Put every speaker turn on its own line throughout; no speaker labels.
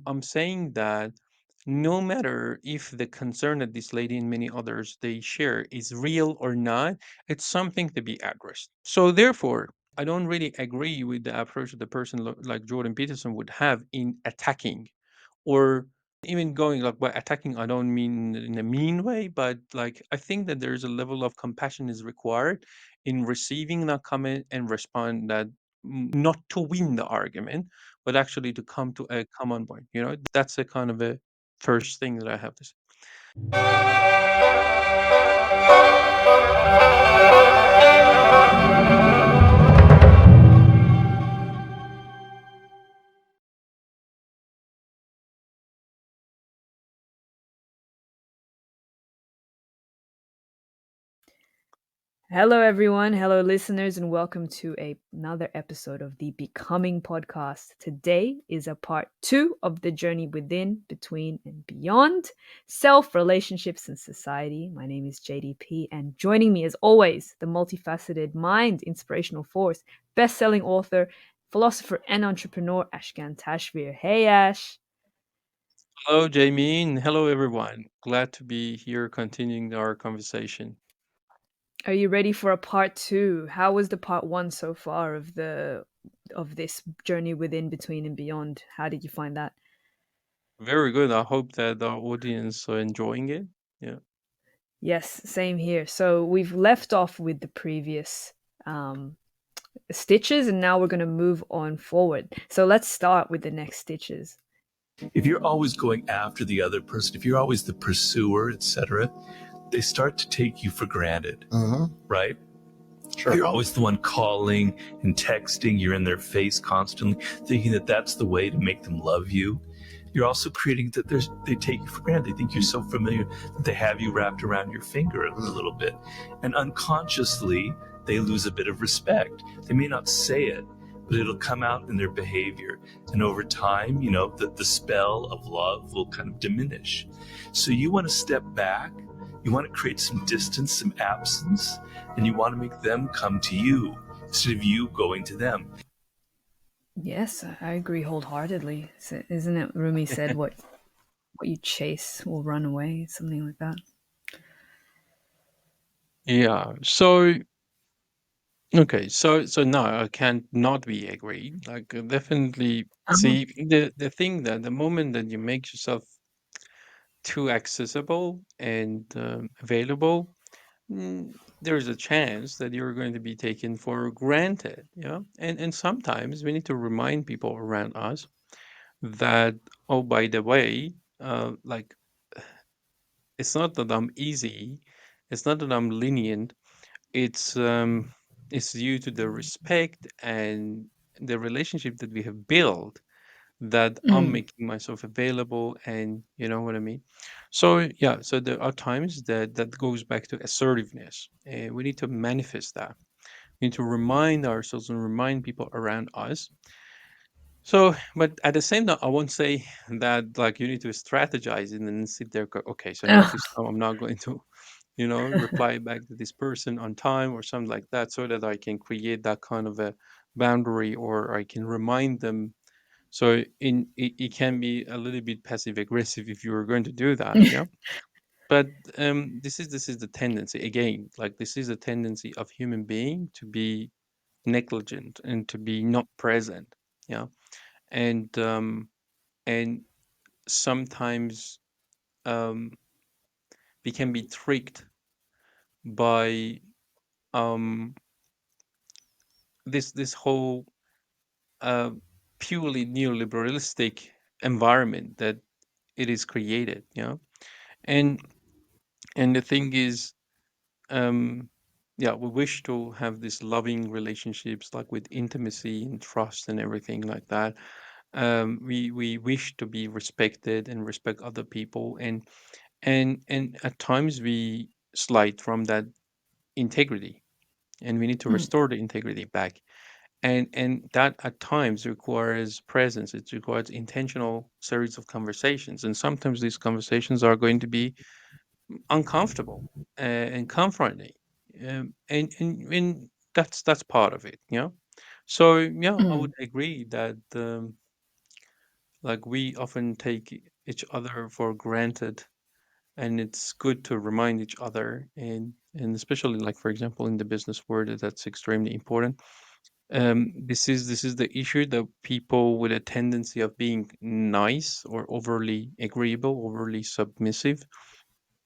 I'm saying that no matter if the concern that this lady and many others they share is real or not, it's something to be addressed. So therefore, I don't really agree with the approach that the person like Jordan Peterson would have in attacking, or even going like by attacking. I don't mean in a mean way, but like I think that there's a level of compassion is required in receiving that comment and respond that, not to win the argument, but actually to come to a common point. That's a kind of a first thing that I have to say.
Hello, everyone. Hello, listeners, and welcome to another episode of the Becoming podcast. Today is a part two of the journey within, between, and beyond self, relationships, and society. My name is JDP, and joining me, as always, the multifaceted mind, inspirational force, best selling author, philosopher, and entrepreneur, Ashkan Tashvir. Hey, Ash.
Hello, Jaemie, and hello, everyone. Glad to be here continuing our conversation.
Are you ready for a part two? How was the part one so far of this journey within, between, and beyond? How did you find that?
Very good. I hope that our audience are enjoying it. Yeah.
Yes, same here. So we've left off with the previous stitches, and now we're going to move on forward. So let's start with the next stitches.
If you're always going after the other person, if you're always the pursuer, etc., they start to take you for granted, right? Sure. You're always the one calling and texting. You're in their face constantly, thinking that that's the way to make them love you. You're also creating that they take you for granted. They think you're so familiar that they have you wrapped around your finger a little bit. And unconsciously, they lose a bit of respect. They may not say it, but it'll come out in their behavior. And over time, the spell of love will kind of diminish. So you want to step back. You want to create some distance, some absence, and you want to make them come to you instead of you going to them.
Yes, I agree wholeheartedly. Isn't it Rumi said, what you chase will run away, something like that?
Yeah. So okay. So no, I can't not be agreed. Like definitely
Uh-huh.
see the thing that the moment that you make yourself too accessible and available, there's a chance that you're going to be taken for granted. Yeah. And sometimes we need to remind people around us that, oh, by the way, like it's not that I'm easy, it's not that I'm lenient. It's it's due to the respect and the relationship that we have built, that I'm
Mm.
making myself available, and you know what I mean. So yeah, so there are times that goes back to assertiveness. We need to manifest that. We need to remind ourselves and remind people around us. So, but at the same time, I won't say that like you need to strategize and then sit there. Okay, so now this time I'm not going to, reply back to this person on time or something like that, so that I can create that kind of a boundary, or I can remind them. So it can be a little bit passive aggressive if you are going to do that, yeah. But this is the tendency again. Like this is a tendency of human being to be negligent and to be not present, yeah. And and sometimes um, we can be tricked by um, this whole uh, purely neoliberalistic environment that it is created, and and the thing is, um, yeah, we wish to have these loving relationships, like with intimacy and trust and everything like that. We wish to be respected and respect other people, and at times we slide from that integrity, and we need to
Mm.
restore the integrity back, and that at times requires presence. It requires intentional series of conversations, and sometimes these conversations are going to be uncomfortable and confronting, and that's part of it, so yeah, I would
Mm.
agree that Like we often take each other for granted, and it's good to remind each other, and especially like for example in the business world, that's extremely important. This is the issue that people with a tendency of being nice or overly agreeable, overly submissive,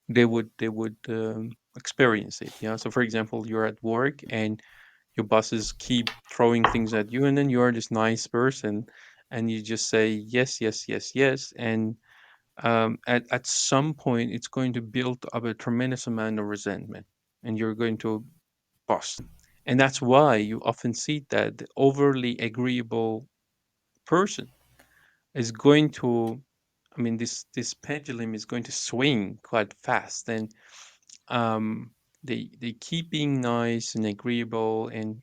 they would experience it. Yeah. So for example, you're at work and your bosses keep throwing things at you, and then you're this nice person, and you just say yes, yes, yes, yes, and at some point it's going to build up a tremendous amount of resentment, and you're going to bust. And that's why you often see that the overly agreeable person is going to, I mean, this pendulum is going to swing quite fast, and um, they keep being nice and agreeable and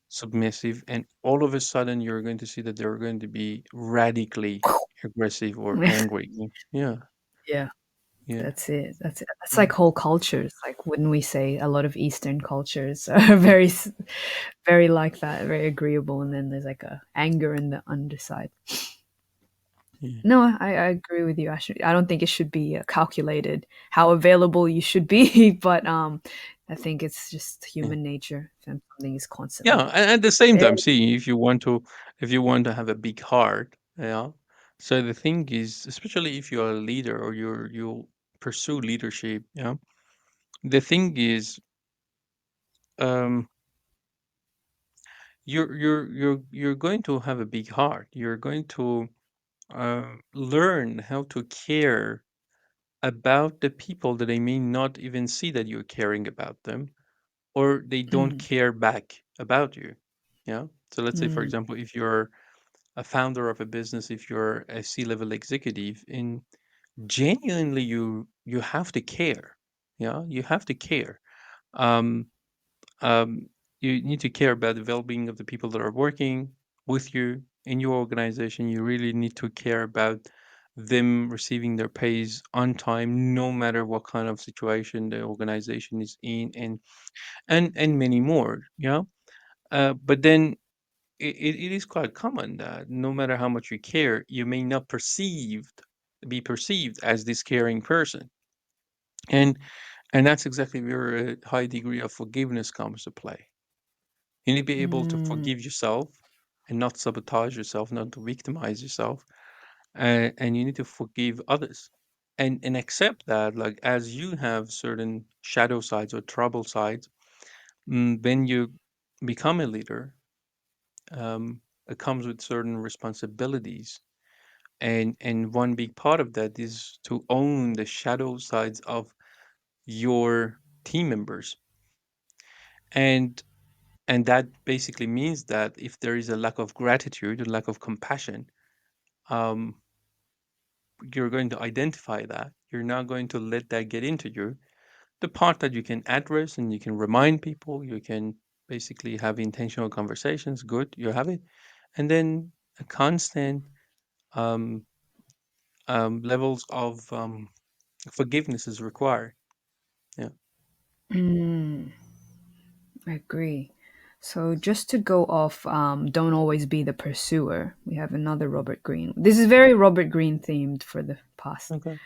submissive, and all of a sudden you're going to see that they're going to be radically aggressive or angry. Yeah,
Yeah,
yeah,
that's it. That's it. That's
yeah,
like whole cultures. Like, wouldn't we say a lot of Eastern cultures are very, very like that, very agreeable, and then there's like a anger in the underside.
yeah,
No, I agree with you. I don't think it should be calculated how available you should be, but I think it's just
yeah.
human nature. If something is
Yeah,
constantly,
and at the same
eh,
time, see, if you want to have a big heart, yeah. So the thing is, especially if you're a leader or you pursue leadership, yeah. The thing is, um, you're going to have a big heart. You're going to learn how to care about the people that they may not even see that you're caring about them, or they don't
mm,
care back about you. Yeah. So let's say, for
mm,
example, if you're a founder of a business, if you're a C-level executive, and genuinely you have to care. Yeah, you have to care. Um, um, you need to care about the well-being of the people that are working with you in your organization. You really need to care about them receiving their pays on time, no matter what kind of situation the organization is in, and many more. Yeah, but then it is quite common that no matter how much you care, you may not be perceived as this caring person, and that's exactly where a high degree of forgiveness comes to play. You need to be able to
mm.
forgive yourself and not sabotage yourself, not to victimize yourself, and you need to forgive others, and accept that, like as you have certain shadow sides or trouble sides, when you become a leader, it comes with certain responsibilities, and one big part of that is to own the shadow sides of your team members, and that basically means that if there is a lack of gratitude, a lack of compassion, um, you're going to identify that. You're not going to let that get into you. The part that you can address and you can remind people, you can basically have intentional conversations. Good, you have it, and then a constant um, levels of forgiveness is required. Yeah.
Mm, I agree. So just to go off, don't always be the pursuer. We have another Robert Greene. This is very Robert Greene themed for the past.
Okay.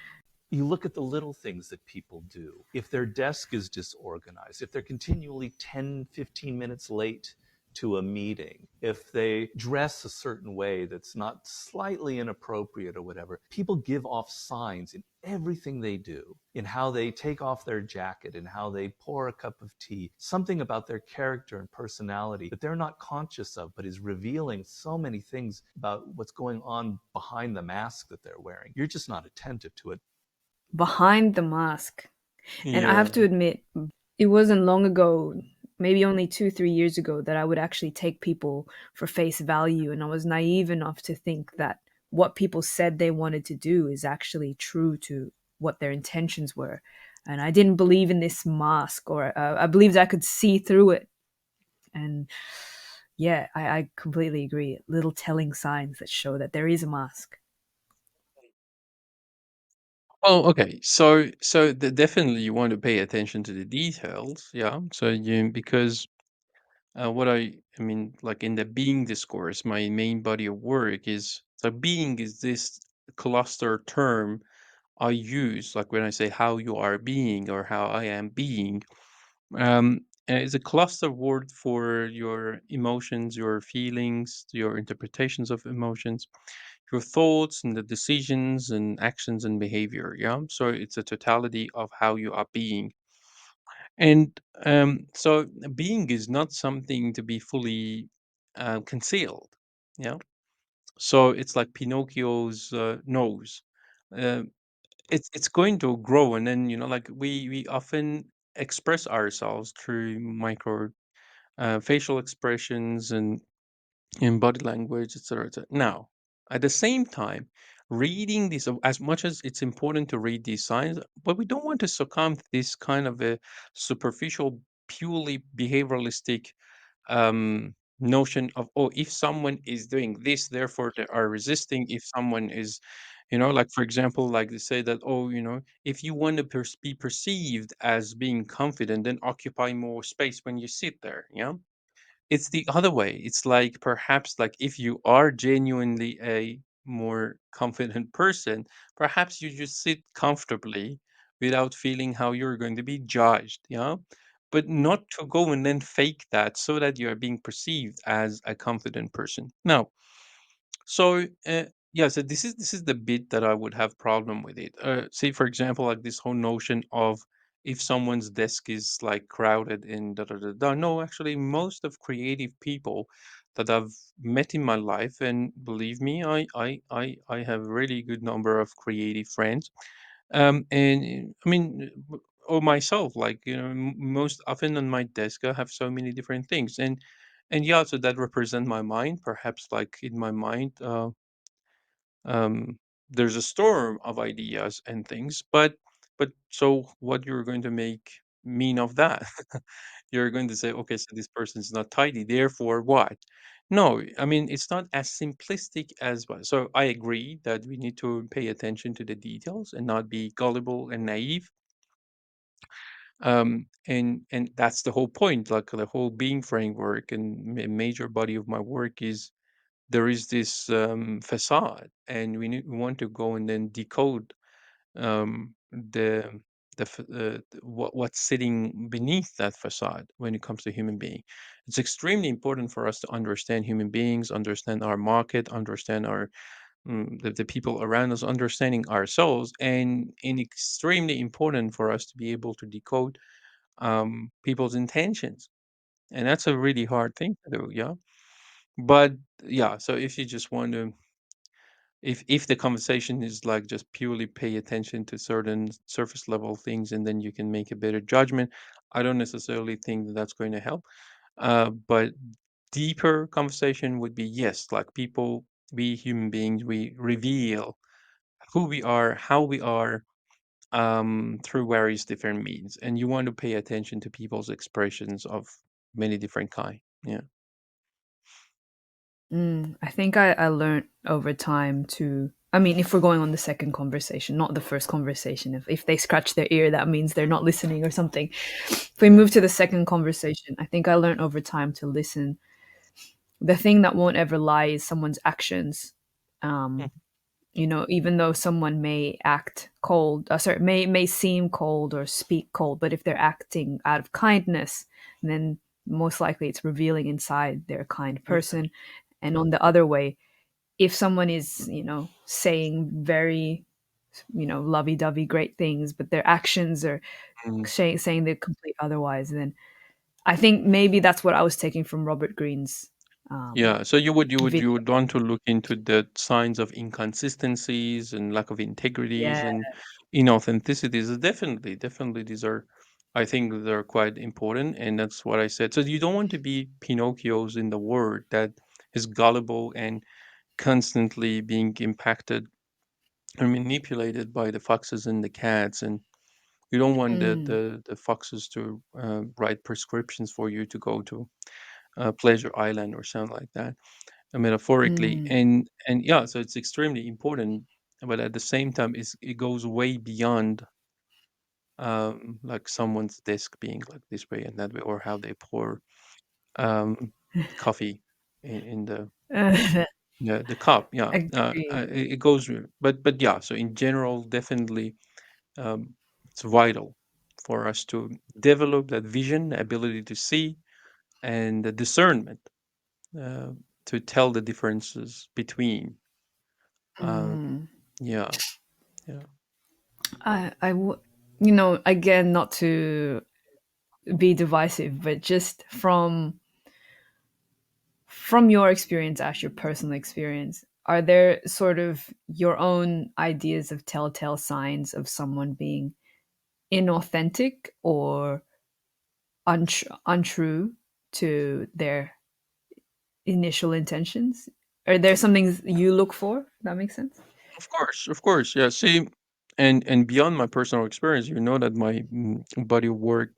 You look at the little things that people do. If their desk is disorganized, if they're continually 10, 15 minutes late to a meeting, if they dress a certain way that's not slightly inappropriate or whatever, people give off signs in everything they do, in how they take off their jacket, in how they pour a cup of tea, something about their character and personality that they're not conscious of, but is revealing so many things about what's going on behind the mask that they're wearing. You're just not attentive to it.
Behind the mask. And I have
Yeah.
to admit, it wasn't long ago, maybe only 2, 3 years ago, that I would actually take people for face value. And I was naive enough to think that what people said they wanted to do is actually true to what their intentions were. And I didn't believe in this mask, or I believed I could see through it. And yeah, I completely agree. Little telling signs that show that there is a mask.
Oh, okay. So definitely you want to pay attention to the details. Yeah. So you because what I mean, like in the being discourse, my main body of work is So being is this cluster term I use, like when I say how you are being or how I am being. It's a cluster word for your emotions, your feelings, your interpretations of emotions, your thoughts and the decisions and actions and behavior. Yeah. So it's a totality of how you are being. And so being is not something to be fully concealed. Yeah. So it's like Pinocchio's nose. Uh, it's going to grow, and then like we often express ourselves through micro facial expressions and in body language, etc. etc. Now, at the same time, reading these, as much as it's important to read these signs, but we don't want to succumb to this kind of a superficial, purely behavioralistic notion of, oh, if someone is doing this, therefore they are resisting. If someone is, like for example, like they say that, oh, if you want to be perceived as being confident, then occupy more space when you sit there. Yeah, it's the other way. It's like perhaps like if you are genuinely a more confident person, perhaps you just sit comfortably without feeling how you're going to be judged, yeah? But not to go and then fake that so that you are being perceived as a confident person. Now, so yeah, so this is the bit that I would have problem with it. Say for example, like this whole notion of if someone's desk is like crowded in da da da da. No, actually, most of creative people that I've met in my life, and believe me, I have really good number of creative friends. And I mean, or myself, like most often on my desk, I have so many different things, and yeah, so that represent my mind. Perhaps like in my mind, um, there's a storm of ideas and things, but so what you're going to make mean of that? You're going to say, okay, so this person's not tidy, therefore what? No, I mean it's not as simplistic as well. So I agree that we need to pay attention to the details and not be gullible and naive. And that's the whole point. Like the whole being framework and major body of my work is there is this facade, and we want to go and then decode what's sitting beneath that facade when it comes to human being. It's extremely important for us to understand human beings, understand our market, understand the people around us, understanding ourselves, and extremely important for us to be able to decode people's intentions. And that's a really hard thing to do, yeah. But yeah, so if you just want to, if the conversation is like just purely pay attention to certain surface level things and then you can make a better judgment, I don't necessarily think that that's going to help. But deeper conversation would be yes, like people, we human beings, we reveal who we are, how we are, through various different means, and you want to pay attention to people's expressions of many different kind. Yeah.
I think I learned over time to. I mean, if we're going on the second conversation, not the first conversation, if they scratch their ear, that means they're not listening or something. If we move to the second conversation, I think I learned over time to listen. The thing that won't ever lie is someone's actions. Um, Even though someone may act cold, sorry, may seem cold or speak cold, but if they're acting out of kindness, then most likely it's revealing inside they're a kind
Yeah.
person. And on the other way, if someone is, saying very, lovey-dovey great things, but their actions are
Mm.
saying the complete otherwise, then I think maybe that's what I was taking from Robert Greene's um,
Yeah, so you
video.
would want to look into the signs of inconsistencies and lack of integrities
Yeah.
and inauthenticities. Definitely, these are, I think, they're quite important, and that's what I said. So you don't want to be Pinocchios in the word that is gullible and constantly being impacted and manipulated by the foxes and the cats, and you don't want
Mm,
the foxes to write prescriptions for you to go to Pleasure Island or something like that, metaphorically.
mm.
And yeah, so it's extremely important, but at the same time it goes way beyond like someone's desk being like this way and that way, or how they pour um coffee in the the cup. Yeah,
Agree.
it goes, but yeah. So in general, definitely, um, it's vital for us to develop that vision, ability to see, and the discernment uh, to tell the differences between. Uh,
Mm.
yeah, yeah,
Again, not to be divisive, but just from your experience, Ash, your personal experience, are there sort of your own ideas of telltale signs of someone being inauthentic or untrue to their initial intentions? Are there some things you look for? That makes sense.
of course, of course. Yeah. See, and beyond my personal experience, you know that my body of work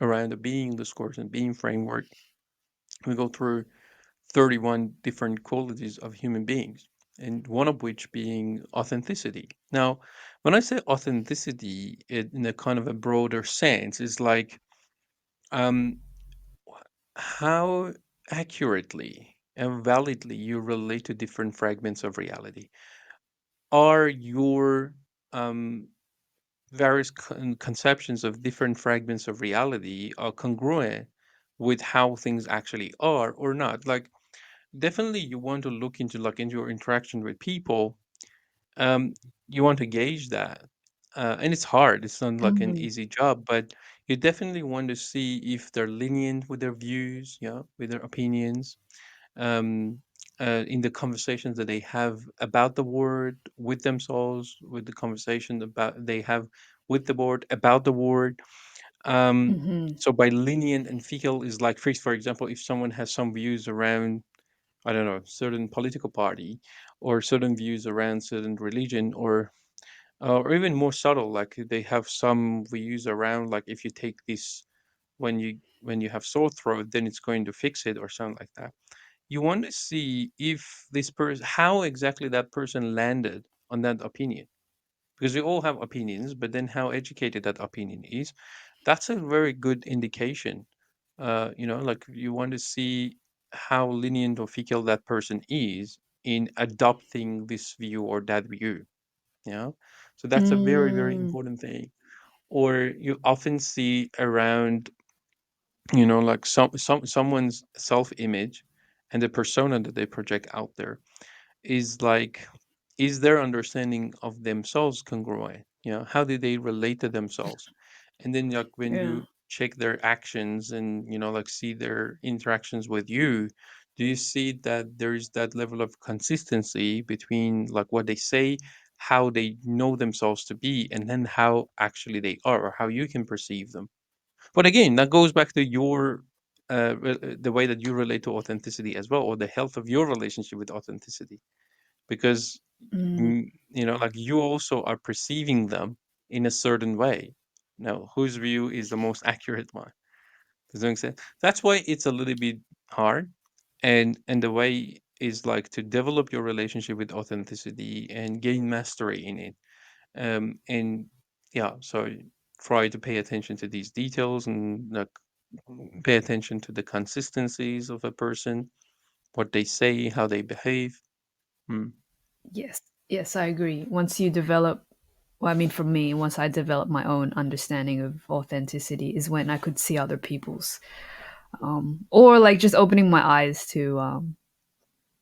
around the being discourse and being framework, we go through 31 different qualities of human beings, and one of which being authenticity. Now, when I say authenticity in a kind of a broader sense, is like um, how accurately and validly you relate to different fragments of reality. Are your um, various conceptions of different fragments of reality are congruent with how things actually are or not? Like, definitely you want to look into into your interaction with people. um you want to gauge that, and it's hard, it's not like an
Mhm.
easy job, but you definitely want to see if they're lenient with their views, yeah, with their opinions, um in the conversations that they have about the word with themselves, with the conversation about they have with the word about the word. um
Mhm.
so by lenient and fickle is like, for example, if someone has some views around, I don't know, certain political party, or certain views around certain religion, or even more subtle, like they have some views around, like if you take this when you have sore throat, then it's going to fix it or something like that. You want to see if this person, how exactly that person landed on that opinion, because we all have opinions, but then how educated that opinion is, that's a very good indication. Like you want to see how lenient or fickle that person is in adopting this view or that view. Yeah, so that's a very, very
Mm.
important thing. Or you often see around, like someone's self-image and the persona that they project out there is like, is their understanding of themselves congruent? How do they relate to themselves? And then, like, when
Yeah.
you check their actions and like see their interactions with you, do you see that there is that level of consistency between like what they say, how they know themselves to be, and then how actually they are, or how you can perceive them? But again, that goes back to your the way that you relate to authenticity as well, or the health of your relationship with authenticity, because
Mm.
like you also are perceiving them in a certain way. Now, whose view is the most accurate one? Does that make sense? That's why it's a little bit hard, and the way is like to develop your relationship with authenticity and gain mastery in it. And yeah, so try to pay attention to these details and like pay attention to the consistencies of a person, what they say, how they behave. Mm,
Yes. Yes, I agree. Once you develop, well, I mean, for me, once I developed my own understanding of authenticity, is when I could see other people's, or like just opening my eyes to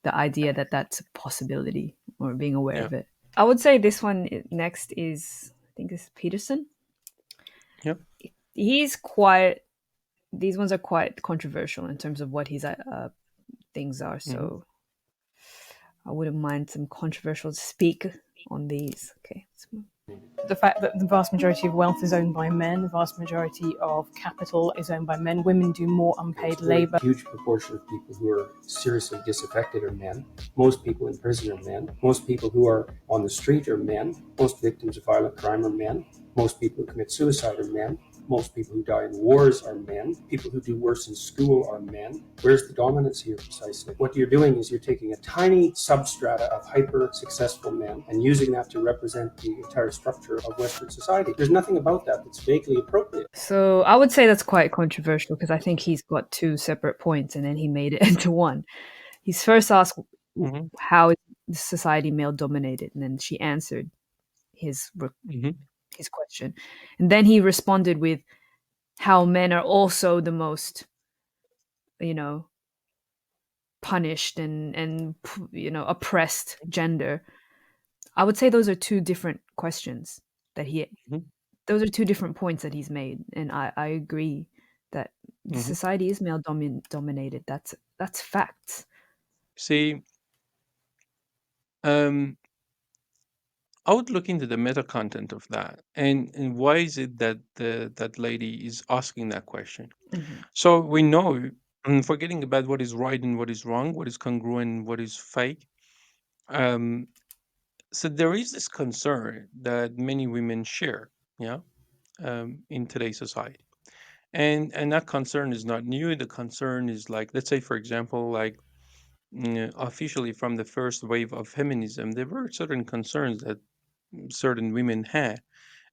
the idea that that's a possibility or being aware
yeah,
of it. I would say this one next is, I think it's Peterson.
yeah.
He's quite, these ones are quite controversial in terms of what his things are.
Hmm.
So I wouldn't mind some controversial speak on these. Okay.
The fact that the vast majority of wealth is owned by men, the vast majority of capital is owned by men. Women do more unpaid labor.
A huge proportion of people who are seriously disaffected are men. Most people in prison are men. Most people who are on the street are men. Most victims of violent crime are men. Most people who commit suicide are men. Most people who die in wars are men. People who do worse in school are men. Where's the dominance here precisely? What you're doing is you're taking a tiny substrata of hyper successful men and using that to represent the entire structure of Western society. There's nothing about that that's vaguely appropriate.
So I would say that's quite controversial because I think he's got two separate points and then he made it into one. He's first asked,
Mhm.
how is society male dominated? And then she answered his
Mhm.
his question, and then he responded with how men are also the most, you know, punished and oppressed gender. I would say those are two different questions that he
Mhm.
those are two different points that he's made, and I agree that the
Mhm.
society is male dominated. That's facts.
See, um, I would look into the meta content of that, and why is it that that lady is asking that question?
Hmm.
So we know, forgetting about what is right and what is wrong, what is congruent and what is fake. Um, so there is this concern that many women share, yeah, in today's society, and that concern is not new. The concern is like, let's say, for example, like officially from the first wave of feminism, there were certain concerns that certain women had,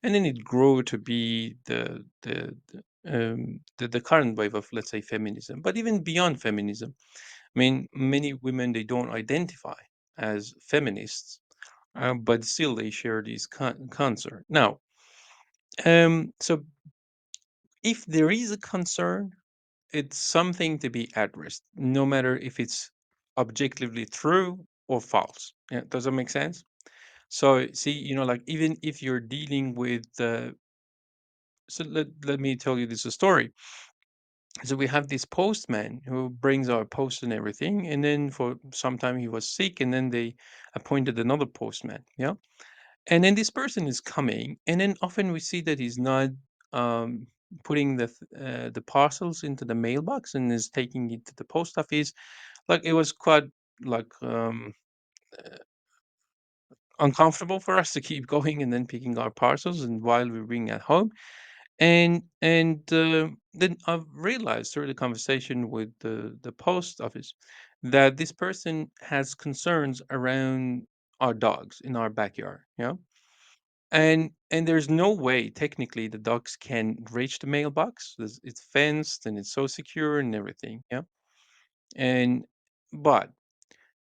and then it grew to be the current wave of, let's say, feminism. But even beyond feminism, I mean, many women, they don't identify as feminists, but still they share these concern. Now, so if there is a concern, it's something to be addressed, no matter if it's objectively true or false. Yeah, does that make sense? So, see, like, even if you're dealing with so let me tell you this story. So we have this postman who brings our post and everything, and then for some time he was sick, and then they appointed another postman. Yeah, and then this person is coming, and then often we see that he's not um, putting the parcels into the mailbox and is taking it to the post office. Like, it was quite like uncomfortable for us to keep going and then picking our parcels and while we're being at home. And then I've realized through the conversation with the post office that this person has concerns around our dogs in our backyard. Yeah, and there's no way technically the dogs can reach the mailbox. It's fenced and it's so secure and everything. Yeah, and but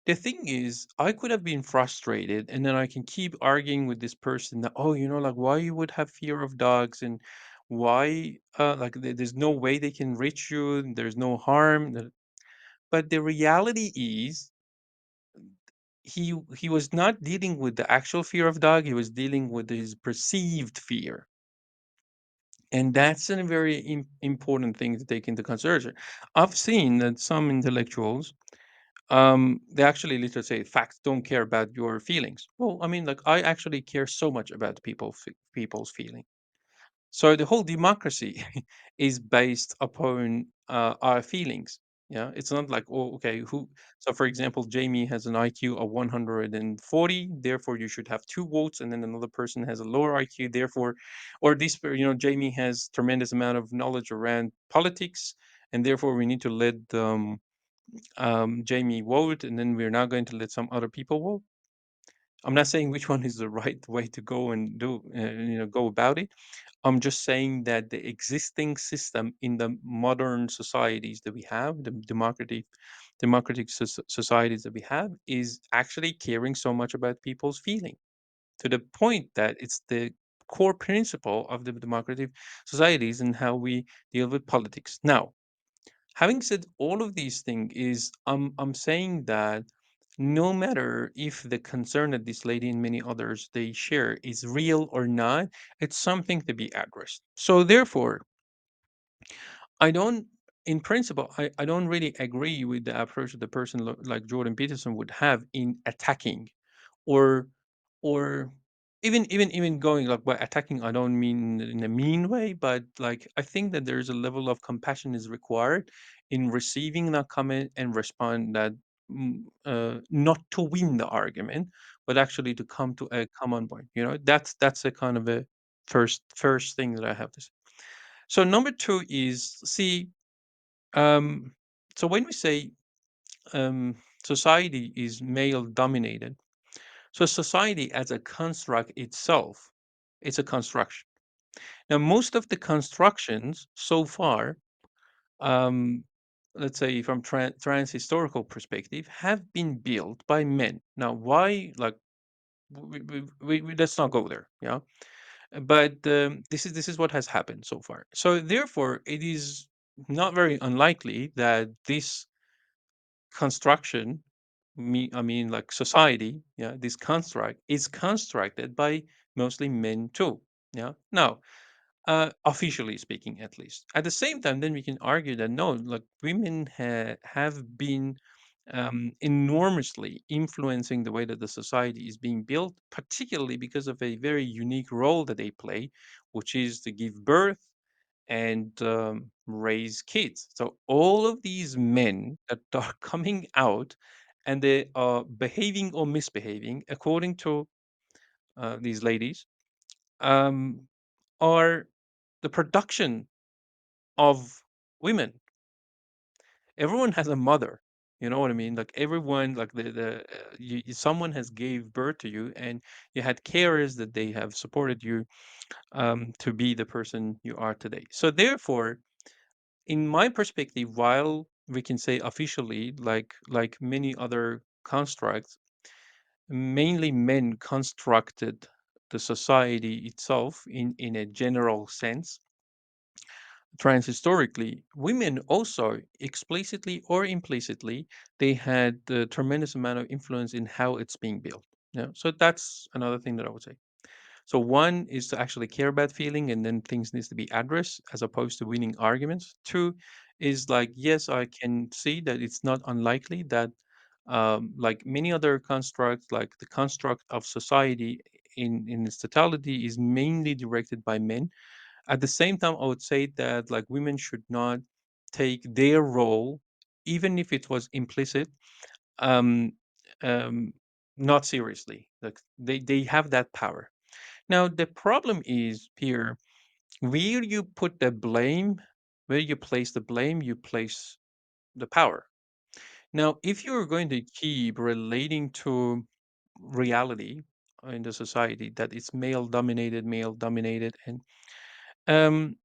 the thing is, I could have been frustrated, and then I can keep arguing with this person that, oh, like, why you would have fear of dogs, and why, like, there's no way they can reach you, and there's no harm. But the reality is, he was not dealing with the actual fear of dog. He was dealing with his perceived fear, and that's a very important thing to take into consideration. I've seen that some intellectuals, they actually literally say facts don't care about your feelings. Well, I mean, like, I actually care so much about people's feeling. So the whole democracy is based upon our feelings. Yeah, it's not like, oh, okay, who. So for example, Jamie has an IQ of 140, therefore you should have two votes, and then another person has a lower IQ, therefore, or this, Jamie has tremendous amount of knowledge around politics, and therefore we need to let Jamie vote, and then we're not going to let some other people vote. I'm not saying which one is the right way to go and go about it. I'm just saying that the existing system in the modern societies that we have, the democratic societies that we have, is actually caring so much about people's feeling, to the point that it's the core principle of the democratic societies and how we deal with politics. Now, having said all of these things, is I'm saying that no matter if the concern that this lady and many others they share is real or not, it's something to be addressed. So therefore, I don't, in principle, I don't really agree with the approach that the person like Jordan Peterson would have in attacking, or or even going, like, by attacking, I don't mean in a mean way, but like, I think that there's a level of compassion is required in receiving that comment and respond that, not to win the argument, but actually to come to a common point. That's a kind of a first thing that I have to say. So number two is, see, um so when we say, um society is male dominated, so society as a construct itself, it's a construction. Now, most of the constructions so far, um, let's say from trans historical perspective, have been built by men. Now, why? Like, let's not go there. Yeah, but this is what has happened so far. So therefore, it is not very unlikely that this construction, I mean, like society, yeah, this construct is constructed by mostly men too. Yeah. Now, officially speaking, at least. At the same time, then we can argue that no, like women have been enormously influencing the way that the society is being built, particularly because of a very unique role that they play, which is to give birth and raise kids. So all of these men that are coming out and they are behaving or misbehaving according to these ladies um, are the production of women. Everyone has a mother. You know what I mean? Like everyone, like someone has gave birth to you, and you had carers that they have supported you to be the person you are today. So therefore, in my perspective, while we can say officially, like many other constructs, mainly men constructed the society itself in a general sense. Transhistorically, women also explicitly or implicitly they had a tremendous amount of influence in how it's being built. Yeah, so that's another thing that I would say. So one is to actually care about feeling, and then things needs to be addressed as opposed to winning arguments. Two is like, yes, I can see that it's not unlikely that, like many other constructs, like the construct of society in its totality is mainly directed by men. At the same time, I would say that like women should not take their role, even if it was implicit, um, um, not seriously. Like they have that power. Now, the problem is here where you put the blame, where you place the blame, you place the power. Now, if you're going to keep relating to reality in the society that it's male dominated, um,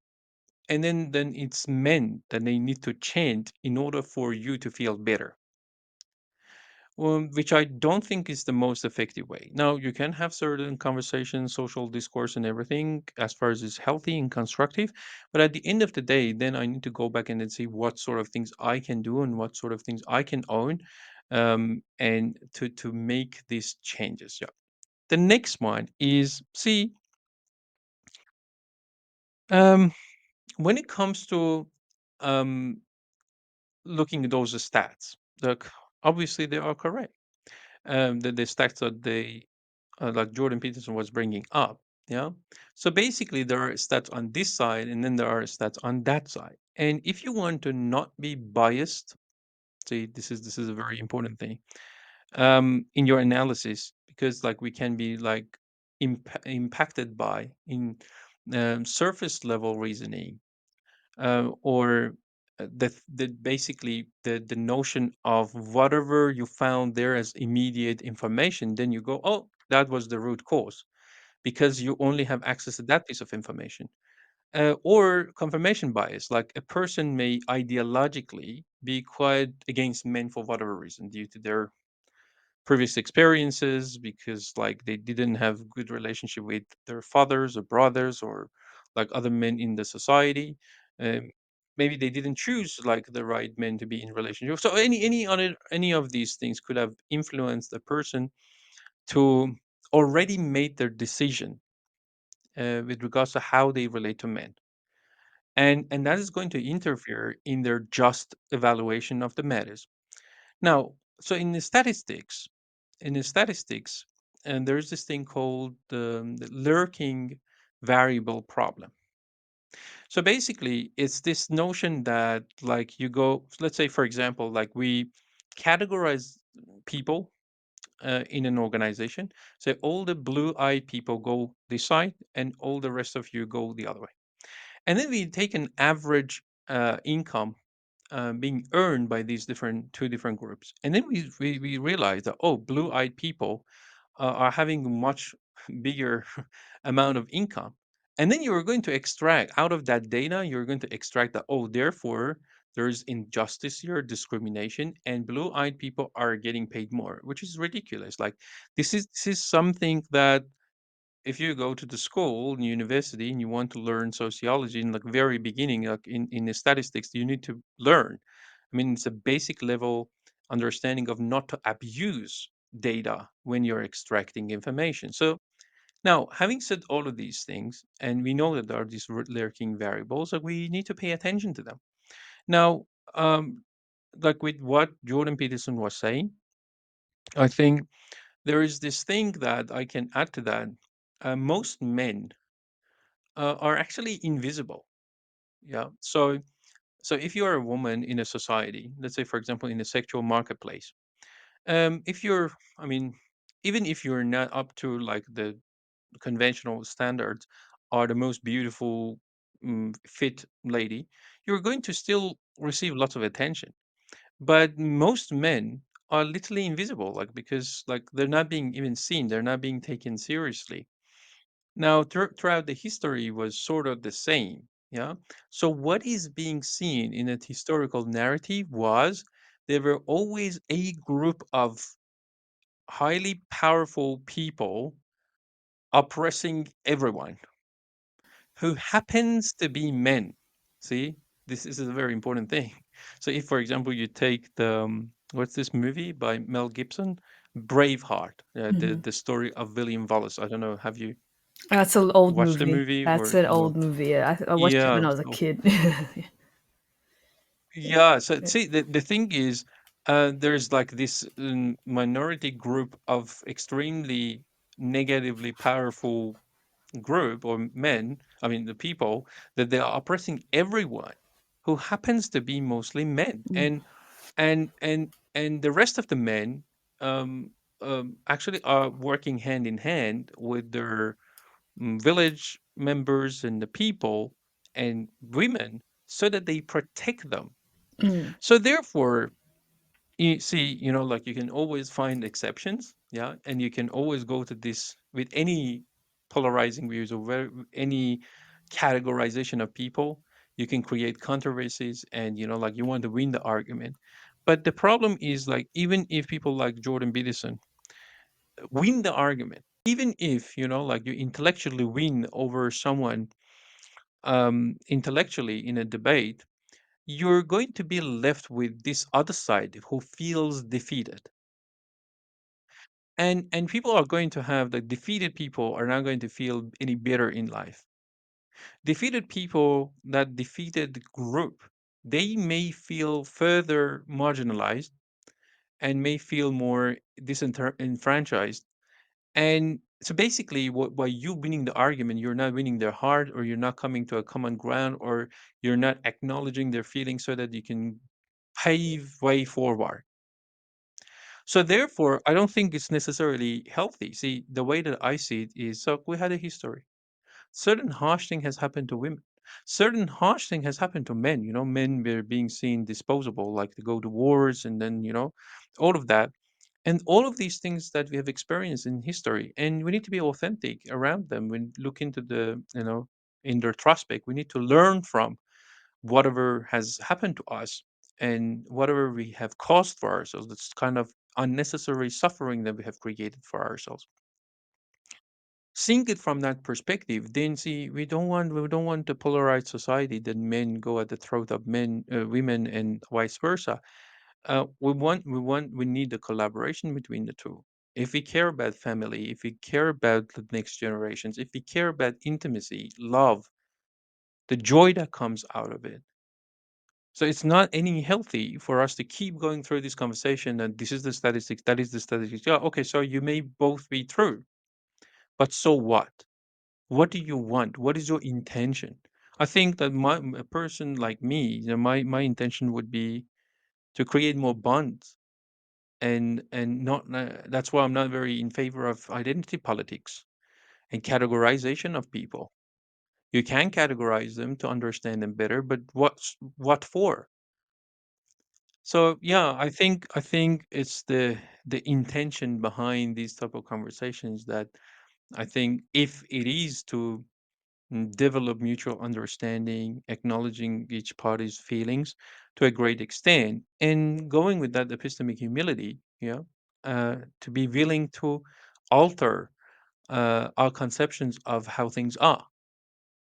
and then it's men that they need to change in order for you to feel better, which I don't think is the most effective way. Now, you can have certain conversations, social discourse, and everything as far as is healthy and constructive. But at the end of the day, then I need to go back and then see what sort of things I can do and what sort of things I can own, and to make these changes. Yeah. The next one is see, um, when it comes to um, looking at those stats, like obviously they are correct. The stats that they like Jordan Peterson was bringing up. Yeah. So basically, there are stats on this side, and then there are stats on that side. And if you want to not be biased, see, this is a very important thing in your analysis, because like we can be like impacted by in surface level reasoning, or the basically the notion of whatever you found there as immediate information, then you go, oh, that was the root cause because you only have access to that piece of information. Or confirmation bias, like a person may ideologically be quite against men for whatever reason due to their previous experiences, because like they didn't have good relationship with their fathers or brothers or like other men in the society. um, Maybe they didn't choose like the right men to be in relationship, so any of these things could have influenced a person to already made their decision with regards to how they relate to men, and that is going to interfere in their just evaluation of the matters. Now, so in the statistics, and there's this thing called the lurking variable problem. So basically, it's this notion that, like, you go, let's say, for example, like we categorize people in an organization. So all the blue-eyed people go this side, and all the rest of you go the other way. And then we take an average income being earned by these different two different groups, and then we realize that, oh, blue-eyed people are having a much bigger amount of income. And then you're going to extract out of that data, you're going to extract that, oh, therefore there's injustice here, discrimination, and blue-eyed people are getting paid more, which is ridiculous. Like this is something that if you go to the school and university and you want to learn sociology in like very beginning, like in the statistics, you need to learn. I mean, it's a basic level understanding of not to abuse data when you're extracting information. So now, having said all of these things, and we know that there are these lurking variables, like we need to pay attention to them. Now, um, like with what Jordan Peterson was saying, I think there is this thing that I can add to that. Most men are actually invisible. Yeah. So if you are a woman in a society, let's say, for example, in a sexual marketplace, if you're, I mean, even if you're not up to like the conventional standards, are the most beautiful, fit lady, you're going to still receive lots of attention. But most men are literally invisible, like because like they're not being even seen, they're not being taken seriously. Now, throughout the history was sort of the same. Yeah. So what is being seen in a historical narrative was there were always a group of highly powerful people oppressing everyone who happens to be men. See, this is a very important thing. So, if, for example, you take the what's this movie by Mel Gibson, Braveheart, the
Mhm.
the story of William Wallace. I don't know. Have you
That's an old
watched the
movie.
movie
That's
or
an
you know?
old movie. Yeah, I watched it when
Yeah.
I was a
So
kid.
yeah. So see, the thing is, there's like this minority group of extremely negatively powerful group or men, I mean the people, that they are oppressing everyone who happens to be mostly men.
Mm,
And the rest of the men um, actually are working hand in hand with their village members and the people and women so that they protect them.
mm,
So therefore, you see, like you can always find exceptions, yeah, and you can always go to this with any polarizing views or any categorization of people. You can create controversies, and like you want to win the argument. But the problem is, like, even if people like Jordan Peterson win the argument, even if like you intellectually win over someone intellectually in a debate, you're going to be left with this other side who feels defeated. And people are going to have the defeated people are not going to feel any better in life. Defeated people, that defeated group, they may feel further marginalized and may feel more disenfranchised. And so basically, by you winning the argument, you're not winning their heart, or you're not coming to a common ground, or you're not acknowledging their feelings so that you can pave way forward. So therefore, I don't think it's necessarily healthy. See, the way that I see it is, so we had a history. Certain harsh thing has happened to women. Certain harsh thing has happened to men. Men were being seen disposable, like to go to wars, and then all of that, and all of these things that we have experienced in history, and we need to be authentic around them. We look into the in their retrospect. We need to learn from whatever has happened to us and whatever we have caused for ourselves. That's kind of unnecessary suffering that we have created for ourselves. Seeing it from that perspective, then see, we don't want a polarized society that men go at the throat of women, and vice versa. We need the collaboration between the two. If we care about family, if we care about the next generations, if we care about intimacy, love, the joy that comes out of it. So it's not any healthy for us to keep going through this conversation and this is the statistics, that is the statistics. Yeah, okay, so you may both be true, but so what? What do you want? What is your intention? I think that a person like me, my intention would be to create more bonds, and not that's why I'm not very in favor of identity politics and categorization of people. You can categorize them to understand them better, but what for? So yeah, I think it's the intention behind these type of conversations that I think if it is to develop mutual understanding, acknowledging each party's feelings to a great extent, and going with that epistemic humility, to be willing to alter our conceptions of how things are,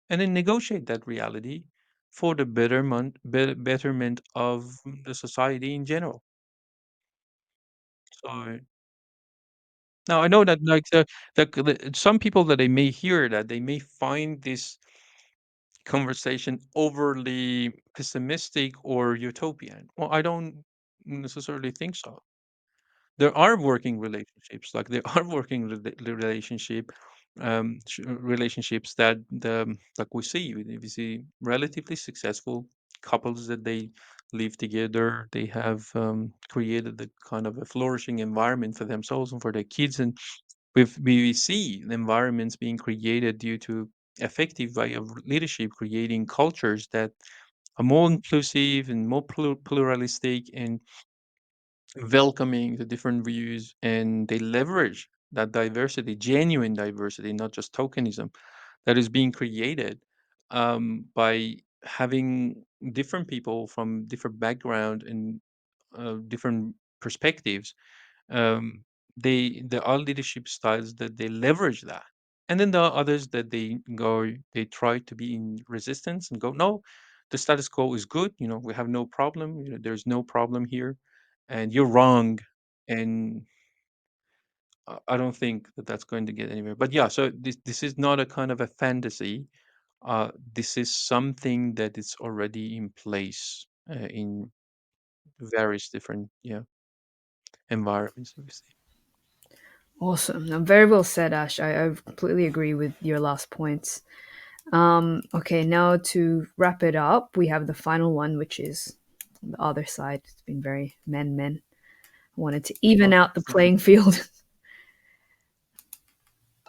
and then negotiate that reality for the betterment of the society in general. So now I know that like some people that they may hear that they may find this conversation overly pessimistic or utopian. Well, I don't necessarily think so. There are working relationships, like there are working relationships that like we see relatively successful couples that they live together. They have created the kind of a flourishing environment for themselves and for their kids, and we see the environments being created due to effective way of leadership, creating cultures that are more inclusive and more pluralistic and welcoming the different views, and they leverage that diversity, genuine diversity, not just tokenism, that is being created by having different people from different background and different perspectives. um, there are leadership styles that they leverage that, and then there are others that they try to be in resistance and go, no, the status quo is good, we have no problem, there's no problem here, and you're wrong. And I don't think that that's going to get anywhere. But yeah, so this is not a kind of a fantasy. This is something that is already in place in various different environments, obviously.
Awesome. Now, very well said, Ash. I completely agree with your last points. Okay, now to wrap it up, we have the final one, which is on the other side. It's been very men, men. I wanted to even
Oh.
out the playing field.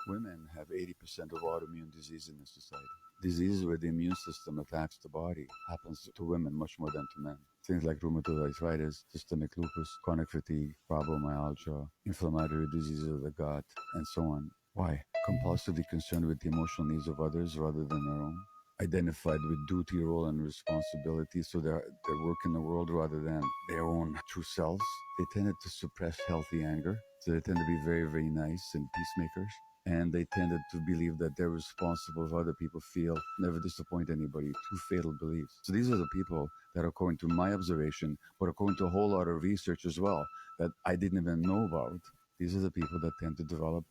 Women have 80% of autoimmune disease in this society. Diseases where the immune system attacks the body happens to women much more than to men. Things like rheumatoid arthritis, systemic lupus, chronic fatigue, fibromyalgia, inflammatory diseases of the gut, and so on. Why? Compulsively concerned with the emotional needs of others rather than their own. Identified with duty, role, and responsibility, so their work in the world rather than their own true selves. They tended to suppress healthy anger, so they tend to be very, very nice and peacemakers, and they tended to believe that they're responsible if other people feel, never disappoint anybody. Two fatal beliefs. So these are the people that, according to my observation, but according to a whole lot of research as well that I didn't even know about, these are the people that tend to develop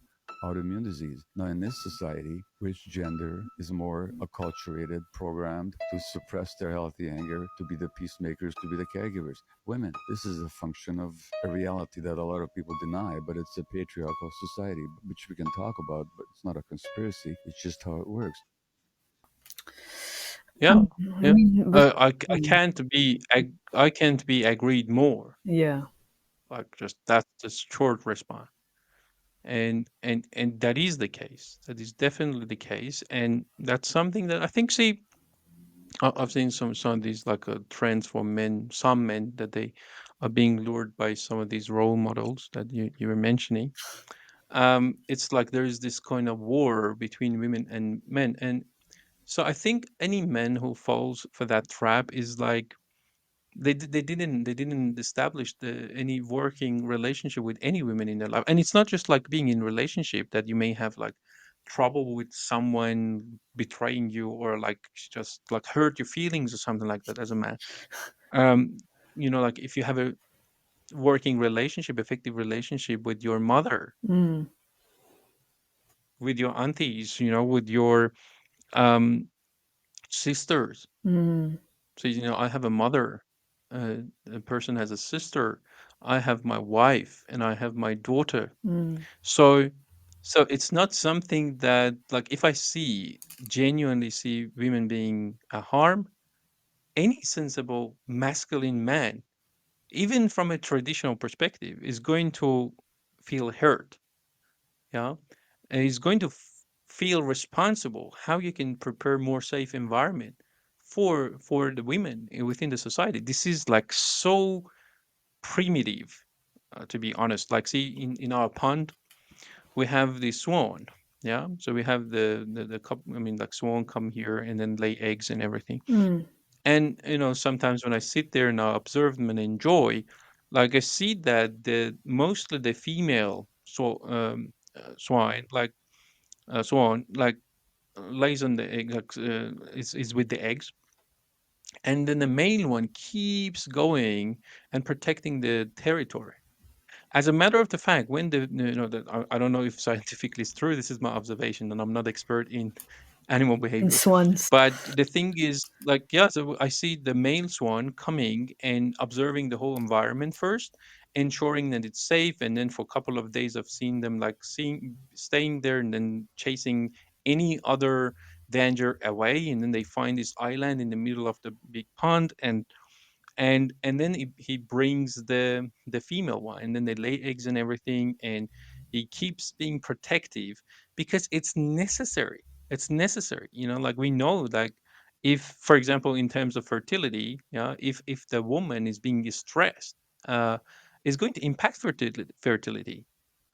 autoimmune disease. Now, in this society, which gender is more acculturated, programmed to suppress their healthy anger, to be the peacemakers, to be the caregivers? Women. This is a function of a reality that a lot of people deny, but it's a patriarchal society, which we can talk about, but it's not a conspiracy. It's just how it works.
Yeah,
I
yeah.
mean,
I can't be agreed more.
yeah.
Like, just that's the short response. And that is the case. That is definitely the case, and that's something that I think. See, I've seen some of these like trends for men. Some men that they are being lured by some of these role models that you were mentioning. It's like there is this kind of war between women and men, and so I think any man who falls for that trap is like they didn't establish any working relationship with any women in their life. And it's not just like being in relationship that you may have like trouble with someone betraying you or like just like hurt your feelings or something like that as a man. um like if you have a working relationship, effective relationship with your mother,
Mm,
with your aunties, with your um sisters.
mm,
So, I have a mother, a person has a sister, I have my wife, and I have my daughter.
mm,
So, so it's not something that, like, if I genuinely see women being a harm, any sensible masculine man, even from a traditional perspective, is going to feel hurt. Yeah, and he's going to feel responsible. How you can prepare more safe environment for the women within the society. This is like so primitive, to be honest. Like, see, in our pond we have the swan. Yeah, so we have the couple. I mean, like swan come here and then lay eggs and everything.
Mm.
And sometimes when I sit there and I observe them and enjoy, like I see that the mostly the female swine, like swan, like lays on the egg, like is with the eggs, and then the male one keeps going and protecting the territory. As a matter of the fact, when I don't know if scientifically it's true. This is my observation, and I'm not expert in animal
And
behavior.
swans.
But the thing is, like, yeah, so I see the male swan coming and observing the whole environment first, ensuring that it's safe, and then for a couple of days, I've seen them like staying there and then chasing any other danger away, and then they find this island in the middle of the big pond, and then he brings the female one, and then they lay eggs and everything, and he keeps being protective because it's necessary, like we know, like, if for example in terms of fertility, yeah, if the woman is being distressed, uh is going to impact fertility.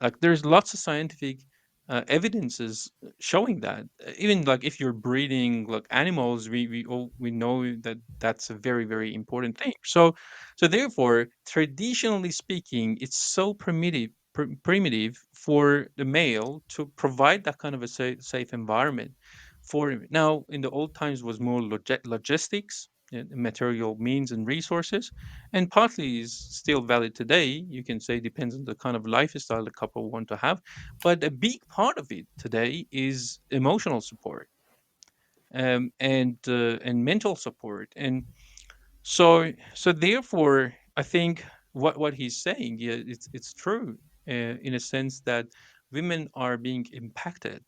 Like there's lots of scientific evidences showing that. Even like if you're breeding like animals, we know that that's a very very important thing. So therefore, traditionally speaking, it's so primitive for the male to provide that kind of a safe environment for him. Now in the old times was more logistics, material means and resources, and partly is still valid today. You can say depends on the kind of lifestyle the couple want to have, but a big part of it today is emotional support, and mental support. And so therefore I think what he's saying, yeah, it's true, in a sense that women are being impacted,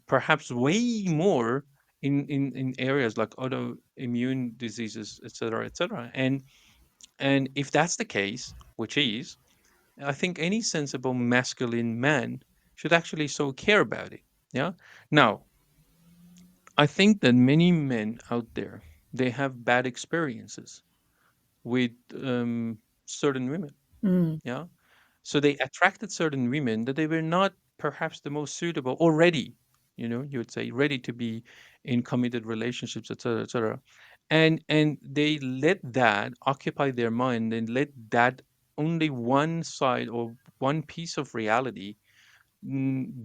perhaps way more in areas like autoimmune diseases, etc., etc. And if that's the case, which is, I think any sensible masculine man should actually so care about it. Yeah. Now, I think that many men out there, they have bad experiences with certain women.
Mm.
Yeah. So they attracted certain women that they were not perhaps the most suitable or ready, you would say ready to be in committed relationships, etc., etc. And they let that occupy their mind and let that only one side or one piece of reality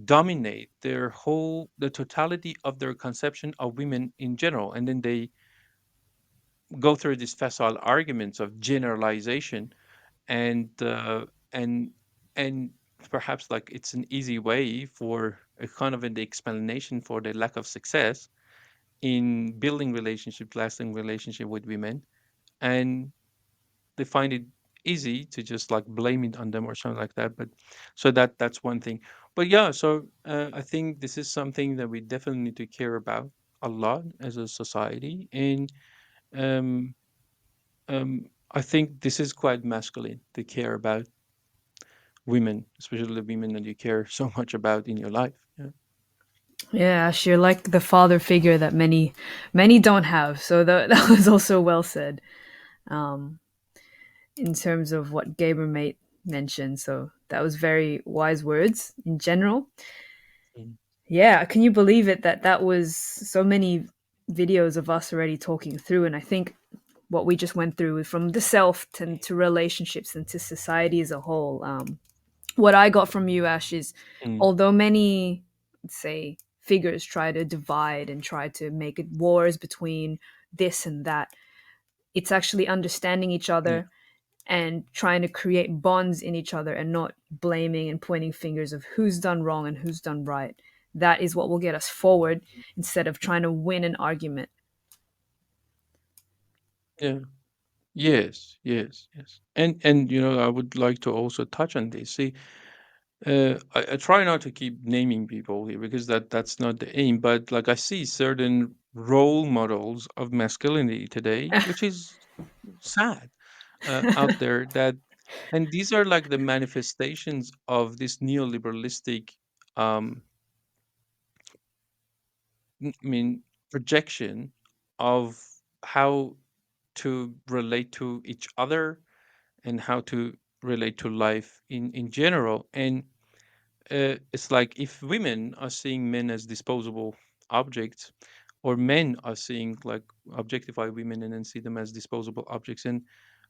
dominate the totality of their conception of women in general. And then they go through these facile arguments of generalization, and and and perhaps like it's an easy way for a kind of an explanation for the lack of success in building relationship, lasting relationship with women. And they find it easy to just like blame it on them or something like that. But so that's one thing. But yeah, so I think this is something that we definitely need to care about a lot as a society. And um I think this is quite masculine to care about women, especially the women that you care so much about in your life. Yeah.
Yeah, Ash, you're like the father figure that many don't have. So that was also well said, um, in terms of what Gabermate mentioned. So that was very wise words in general.
Mm.
Yeah, can you believe it that that was so many videos of us already talking through? And I think what we just went through from the self to relationships and to society as a whole. What I got from you, Ash, is
Mm.
although many, let's say, figures try to divide and try to make it wars between this and that, it's actually understanding each
Yeah.
other and trying to create bonds in each other and not blaming and pointing fingers of who's done wrong and who's done right. That is what will get us forward instead of trying to win an argument.
Yeah. Yes. Yes. Yes. And I would like to also touch on this. See, I try not to keep naming people here because that's not the aim. But like I see certain role models of masculinity today, which is sad, out there. And these are like the manifestations of this neoliberalistic, um, I mean, projection of how to relate to each other and how to relate to life in general. And it's like if women are seeing men as disposable objects, or men are seeing like objectify women and then see them as disposable objects, and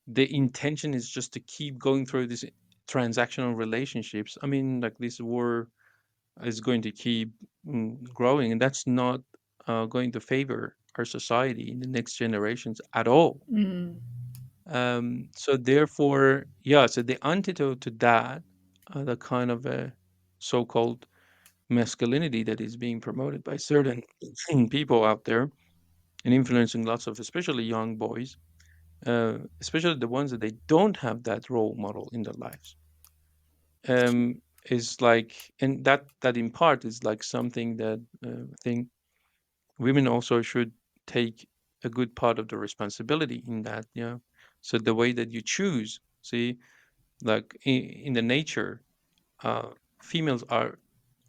the intention is just to keep going through these transactional relationships. I mean, like this war is going to keep growing, and that's not going to favor our society in the next generations at all.
Mm.
So therefore, yeah. So the antidote to that, the kind of a so-called masculinity that is being promoted by certain people out there and influencing lots of, especially young boys, especially the ones that they don't have that role model in their lives, is like, and that in part is like something that I think women also should take a good part of the responsibility in that. Yeah. So the way that you choose, see, like in the nature, uh, females are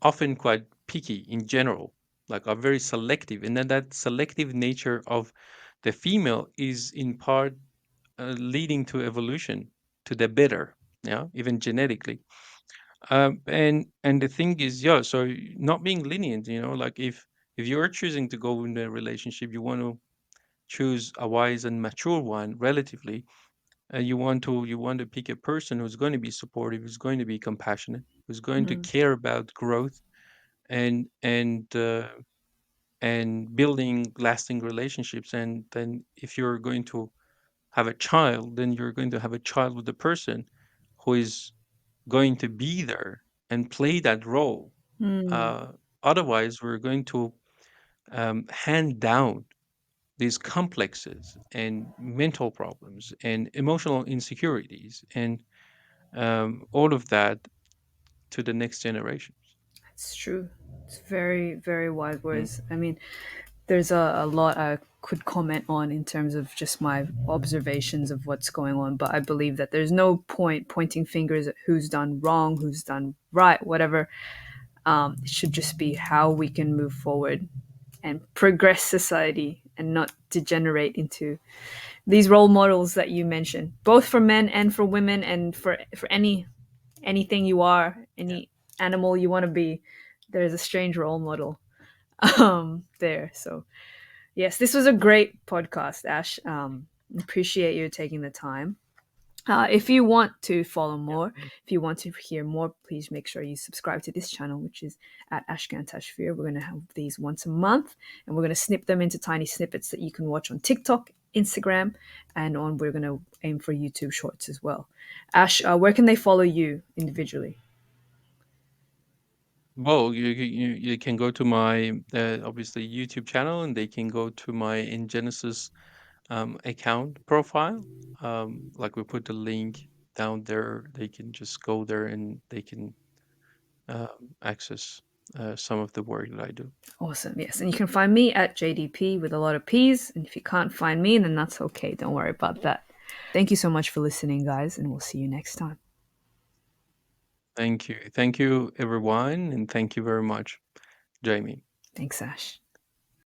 often quite picky in general, like are very selective, and then that selective nature of the female is in part leading to evolution to the better, yeah, even genetically. And the thing is, yeah, so not being lenient, like if you're choosing to go in a relationship, you want to choose a wise and mature one relatively. You want to pick a person who's going to be supportive, who's going to be compassionate, who's going to
Mm.
care about growth and building lasting relationships. And then if you're going to have a child, then you're going to have a child with a person who is going to be there and play that role.
Mm.
Uh, Otherwise, we're going to hand down these complexes and mental problems and emotional insecurities and all of that to the next generation.
It's true. It's very, very wise
Mm.
words. I mean, there's a lot I could comment on in terms of just my observations of what's going on, but I believe that there's no point pointing fingers at who's done wrong, who's done right, whatever. It should just be how we can move forward and progress society and not degenerate into these role models that you mentioned, both for men and for women, and for anything you are,
Yeah.
any animal you want to be. There's a strange role model there. So yes, this was a great podcast, Ash. Appreciate you taking the time. If you want to follow more,
Yeah.
if you want to hear more, please make sure you subscribe to this channel, which is at Ashkan Tashvir. We're going to have these once a month, and we're going to snip them into tiny snippets that you can watch on TikTok, Instagram, and we're going to aim for YouTube Shorts as well. Ash, where can they follow you individually?
Well, you can go to my obviously YouTube channel, and they can go to my In Genesis account profile. Like we put the link down there. They can just go there and they can access some of the work that I do.
Awesome. Yes. And you can find me at JDP with a lot of P's. And if you can't find me, then that's okay. Don't worry about that. Thank you so much for listening, guys, and we'll see you next time.
Thank you, everyone, and thank you very much, Jamie.
Thanks, Ash.